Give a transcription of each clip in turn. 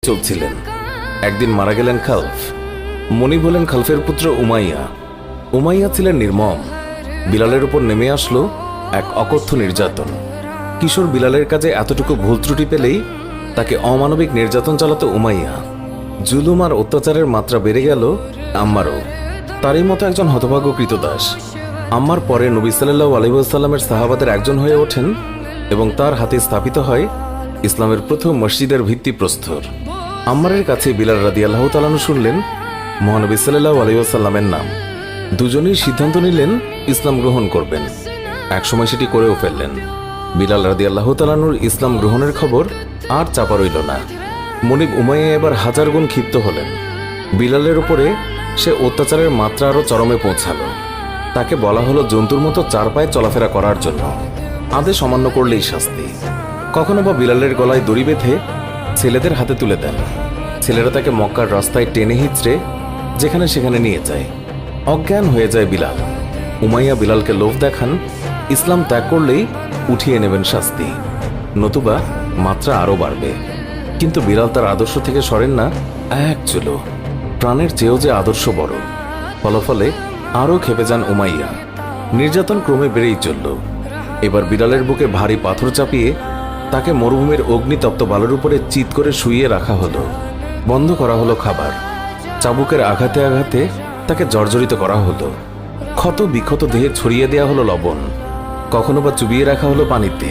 চলছিলেন। একদিন মারা গেলেন খালফ। মনিব হলেন খালফের পুত্র উমাইয়া। উমাইয়া ছিলেন নির্মম। বিলালের উপর নেমে আসলো এক অকথ্য নির্যাতন। কিশোর বিলালের কাজে এতটুকু ভুল ত্রুটি পেলেই তাকে অমানবিক নির্যাতন চালাতো উমাইয়া। জুলুম আর অত্যাচারের মাত্রা বেড়ে গেল আম্মারও। তারই মতো একজন হতভাগ্য কৃতদাস। আম্মার পরে নবী সাল্লাল্লাহু আলাইহি ওয়াসাল্লামের সাহাবাদের একজন হয়ে ওঠেন এবং তার হাতে স্থাপিত হয় ইসলামের প্রথম মসজিদের ভিত্তিপ্রস্তর। আম্মারের কাছে বিলাল রাদিয়াল্লাহু তাআলা আনহু শুনলেন মহানবী সাল্লাল্লাহু আলাইহি ওয়াসাল্লামের নাম। দুজনেই সিদ্ধান্ত নিলেন ইসলাম গ্রহণ করবেন। একসময় সেটি করেও ফেললেন। বিলাল রাদিয়াল্লাহু তাআলা আনহুর ইসলাম গ্রহণের খবর আর চাপা রইল না। মনিব উমাইয়া এবার হাজার গুণ ক্ষিপ্ত হলেন। বিলালের উপরে সে অত্যাচারের মাত্রা আরও চরমে পৌঁছালো। তাকে বলা হলো জন্তুর মতো চার পায়ে চলাফেরা করার জন্য। আদেশ অমান্য করলেই শাস্তি। কখনো বা বিলালের গলায় দড়ি বেঁধে ছেলেদের হাতে তুলে দেন। ছেলেরা তাকে মক্কার রাস্তায় টেনে হিঁচড়ে যেখানে সেখানে নিয়ে যায়। অজ্ঞান হয়ে যায় বিলাল। উমাইয়া বিলালকে লোভ দেখান ইসলাম ত্যাগ করলেই উঠিয়ে নেবেন শাস্তি, নতুবা মাত্রা আরও বাড়বে। কিন্তু বিলাল তার আদর্শ থেকে সরেন না এক চুলো। প্রাণের চেয়েও যে আদর্শ বড়। ফলাফলে আরও খেপে যান উমাইয়া। নির্যাতন ক্রমে বেড়েই চলল। এবার বিলালের বুকে ভারী পাথর চাপিয়ে তাকে মরুভূমির অগ্নিতপ্ত বালুর উপরে চিৎ করে শুইয়ে রাখা হলো। বন্ধ করা হলো খাবার। চাবুকের আঘাতে আঘাতে তাকে জর্জরিত করা হলো। ক্ষত বিক্ষত দেহে ছড়িয়ে দেওয়া হলো লবণ। কখনো বা চুবিয়ে রাখা হলো পানিতে।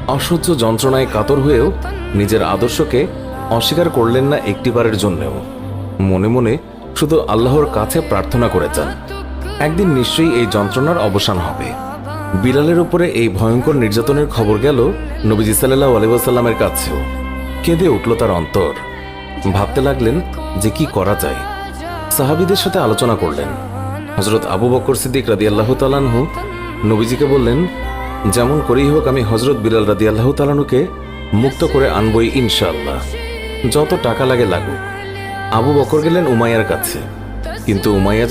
অসহ্য যন্ত্রণায় কাতর হয়েও নিজের আদর্শকে অস্বীকার করলেন না একটিবারের জন্যেও। মনে মনে শুধু আল্লাহর কাছে প্রার্থনা করে যান একদিন নিশ্চয়ই এই যন্ত্রণার অবসান হবে। বিলালের উপরে এই ভয়ঙ্কর নির্যাতনের খবর গেল নবীজি সাল্লাল্লাহু আলাইহি ওয়াসাল্লামের কাছেও। কেঁদে উঠল তার অন্তর। ভাবতে লাগলেন যে কি করা যায়। সাহাবীদের সাথে আলোচনা করলেন। হযরত আবু বকর সিদ্দিক রাদিয়াল্লাহু তাআলা আনহু নবীজিকে বললেন, যেমন করেই হোক আমি হযরত বিলাল রাদিয়াল্লাহু তাআলা আনহুকে মুক্ত করে আনবই ইনশাআল্লাহ, যত টাকা লাগে লাগুক। আবু বকর গেলেন উমাইয়ার কাছে, কিন্তু উমাইয়া